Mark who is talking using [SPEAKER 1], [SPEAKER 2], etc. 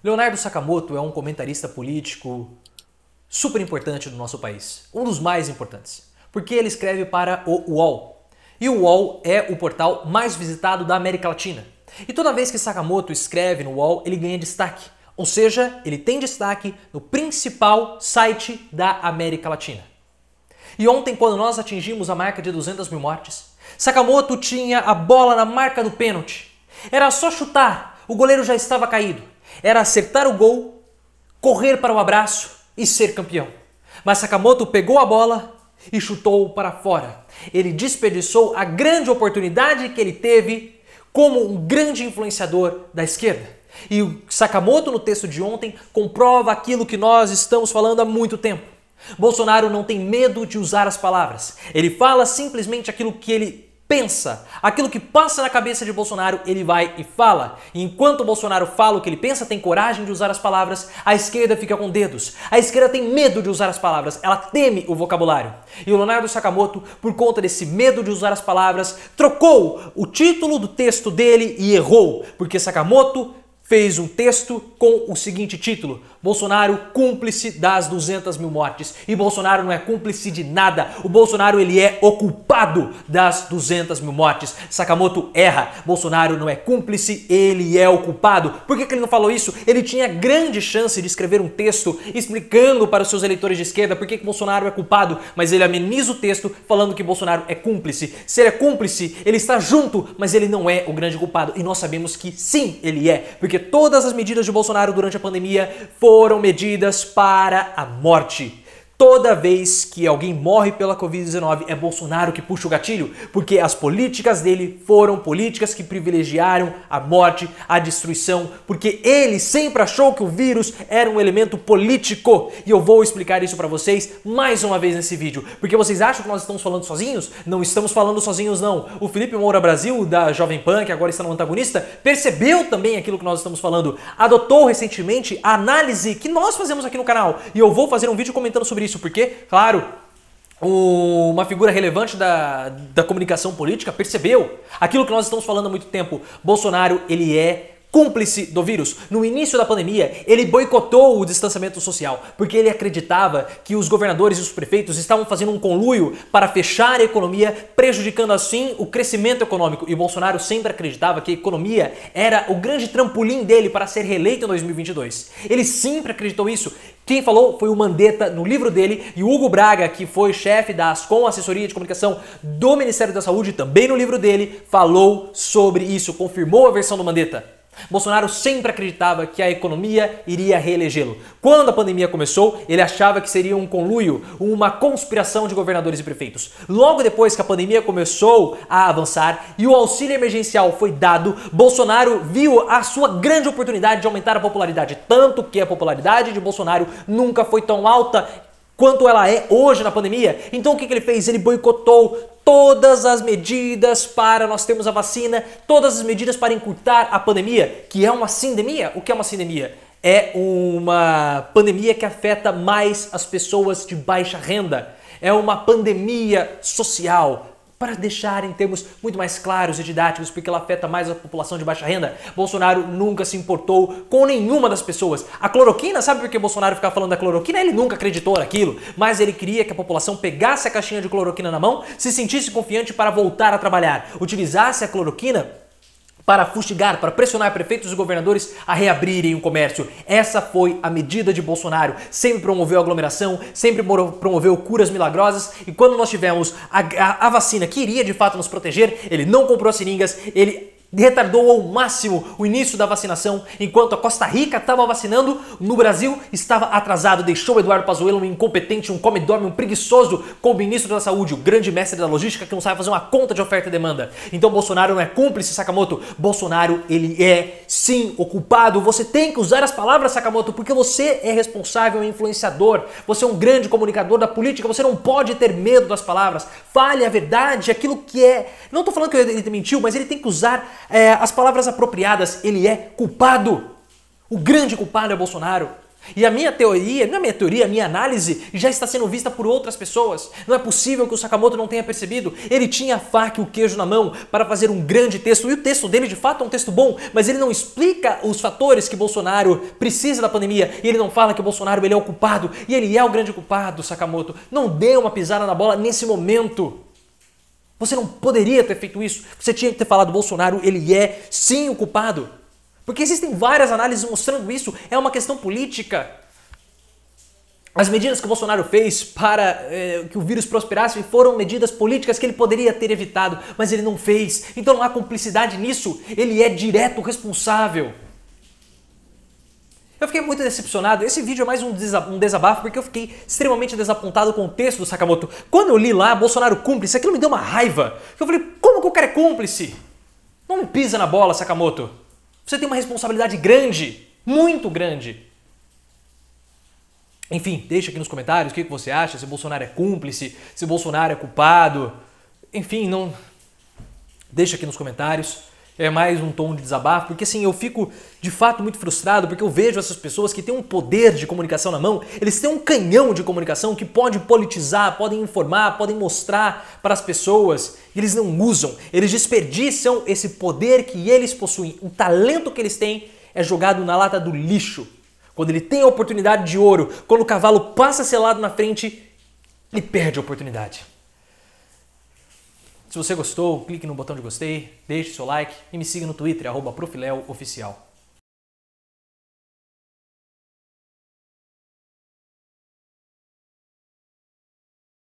[SPEAKER 1] Leonardo Sakamoto é um comentarista político super importante do nosso país, um dos mais importantes, porque ele escreve para o UOL. E o UOL é o portal mais visitado da América Latina. E toda vez que Sakamoto escreve no UOL, ele ganha destaque, ou seja, ele tem destaque no principal site da América Latina. E ontem, quando nós atingimos a marca de 200 mil mortes, Sakamoto tinha a bola na marca do pênalti. Era só chutar, o goleiro já estava caído. Era acertar o gol, correr para o abraço e ser campeão. Mas Sakamoto pegou a bola e chutou para fora. Ele desperdiçou a grande oportunidade que ele teve como um grande influenciador da esquerda. E o Sakamoto, no texto de ontem, comprova aquilo que nós estamos falando há muito tempo. Bolsonaro não tem medo de usar as palavras. Ele fala simplesmente aquilo que ele pensa, aquilo que passa na cabeça de Bolsonaro, ele vai e fala. E enquanto o Bolsonaro fala o que ele pensa, tem coragem de usar as palavras, a esquerda fica com dedos. A esquerda tem medo de usar as palavras, ela teme o vocabulário. E o Leonardo Sakamoto, por conta desse medo de usar as palavras, trocou o título do texto dele e errou, porque Sakamoto fez um texto com o seguinte título: Bolsonaro cúmplice das 200 mil mortes. E Bolsonaro não é cúmplice de nada. O Bolsonaro, ele é o culpado das 200 mil mortes. Sakamoto erra. Bolsonaro não é cúmplice, ele é o culpado. Por que ele não falou isso? Ele tinha grande chance de escrever um texto explicando para os seus eleitores de esquerda por que Bolsonaro é culpado, mas ele ameniza o texto falando que Bolsonaro é cúmplice. Se ele é cúmplice, ele está junto, mas ele não é o grande culpado. E nós sabemos que sim, ele é, porque todas as medidas de Bolsonaro durante a pandemia foram medidas para a morte. Toda vez que alguém morre pela Covid-19 é Bolsonaro que puxa o gatilho, porque as políticas dele foram políticas que privilegiaram a morte, a destruição, porque ele sempre achou que o vírus era um elemento político. E eu vou explicar isso para vocês mais uma vez nesse vídeo, porque vocês acham que nós estamos falando sozinhos? Não estamos falando sozinhos não. O Felipe Moura Brasil, da Jovem Pan, que agora está no Antagonista, percebeu também aquilo que nós estamos falando, adotou recentemente a análise que nós fazemos aqui no canal, e eu vou fazer um vídeo comentando sobre isso, porque, claro, uma figura relevante da comunicação política percebeu aquilo que nós estamos falando há muito tempo. Bolsonaro, ele é cúmplice do vírus. No início da pandemia, ele boicotou o distanciamento social, porque ele acreditava que os governadores e os prefeitos estavam fazendo um conluio para fechar a economia, prejudicando assim o crescimento econômico. E Bolsonaro sempre acreditava que a economia era o grande trampolim dele para ser reeleito em 2022. Ele sempre acreditou isso. Quem falou foi o Mandetta no livro dele, e o Hugo Braga, que foi chefe da Ascom, assessoria de comunicação do Ministério da Saúde, também no livro dele, falou sobre isso, confirmou a versão do Mandetta. Bolsonaro sempre acreditava que a economia iria reelegê-lo. Quando a pandemia começou, ele achava que seria um conluio, uma conspiração de governadores e prefeitos. Logo depois que a pandemia começou a avançar e o auxílio emergencial foi dado, Bolsonaro viu a sua grande oportunidade de aumentar a popularidade, tanto que a popularidade de Bolsonaro nunca foi tão alta quanto ela é hoje na pandemia. Então o que ele fez? Ele boicotou todas as medidas para nós termos a vacina, todas as medidas para encurtar a pandemia, que é uma sindemia. O que é uma sindemia? É uma pandemia que afeta mais as pessoas de baixa renda. É uma pandemia social. Para deixar em termos muito mais claros e didáticos, porque ela afeta mais a população de baixa renda, Bolsonaro nunca se importou com nenhuma das pessoas. A cloroquina, sabe por que Bolsonaro ficava falando da cloroquina? Ele nunca acreditou naquilo, mas ele queria que a população pegasse a caixinha de cloroquina na mão, se sentisse confiante para voltar a trabalhar, utilizasse a cloroquina para fustigar, para pressionar prefeitos e governadores a reabrirem o comércio. Essa foi a medida de Bolsonaro. Sempre promoveu aglomeração, sempre promoveu curas milagrosas, e quando nós tivemos a vacina que iria de fato nos proteger, ele não comprou as seringas, ele retardou ao máximo o início da vacinação, enquanto a Costa Rica estava vacinando, no Brasil estava atrasado, deixou Eduardo Pazuello um incompetente, um come-dorme, um preguiçoso como ministro da Saúde, o grande mestre da logística que não sabe fazer uma conta de oferta e demanda. Então Bolsonaro não é cúmplice, Sakamoto. Bolsonaro, ele é sim o culpado. Você tem que usar as palavras, Sakamoto, porque você é responsável e influenciador. Você é um grande comunicador da política, você não pode ter medo das palavras. Fale a verdade, aquilo que é... Não estou falando que ele mentiu, mas ele tem que usar as palavras apropriadas. Ele é culpado. O grande culpado é Bolsonaro. E a minha teoria, não é minha teoria, a minha análise já está sendo vista por outras pessoas. Não é possível que o Sakamoto não tenha percebido. Ele tinha a faca e o queijo na mão para fazer um grande texto. E o texto dele de fato é um texto bom, mas ele não explica os fatores que Bolsonaro precisa da pandemia. E ele não fala que o Bolsonaro ele é o culpado. E ele é o grande culpado, Sakamoto. Não dê uma pisada na bola nesse momento. Você não poderia ter feito isso. Você tinha que ter falado, Bolsonaro, ele é sim o culpado. Porque existem várias análises mostrando isso. É uma questão política. As medidas que o Bolsonaro fez para que o vírus prosperasse foram medidas políticas que ele poderia ter evitado, mas ele não fez. Então não há cumplicidade nisso. Ele é direto responsável. Eu fiquei muito decepcionado. Esse vídeo é mais um desabafo porque eu fiquei extremamente desapontado com o texto do Sakamoto. Quando eu li lá, Bolsonaro cúmplice, aquilo me deu uma raiva. Eu falei, como que o cara é cúmplice? Não me pisa na bola, Sakamoto. Você tem uma responsabilidade grande, muito grande. Enfim, deixa aqui nos comentários o que você acha, se Bolsonaro é cúmplice, se Bolsonaro é culpado. Enfim, não... Deixa aqui nos comentários. É mais um tom de desabafo, porque assim, eu fico de fato muito frustrado, porque eu vejo essas pessoas que têm um poder de comunicação na mão, eles têm um canhão de comunicação que pode politizar, podem informar, podem mostrar para as pessoas, e eles não usam, eles desperdiçam esse poder que eles possuem, o talento que eles têm é jogado na lata do lixo. Quando ele tem a oportunidade de ouro, quando o cavalo passa selado na frente, ele perde a oportunidade. Se você gostou, clique no botão de gostei, deixe seu like e me siga no Twitter, @profileoficial.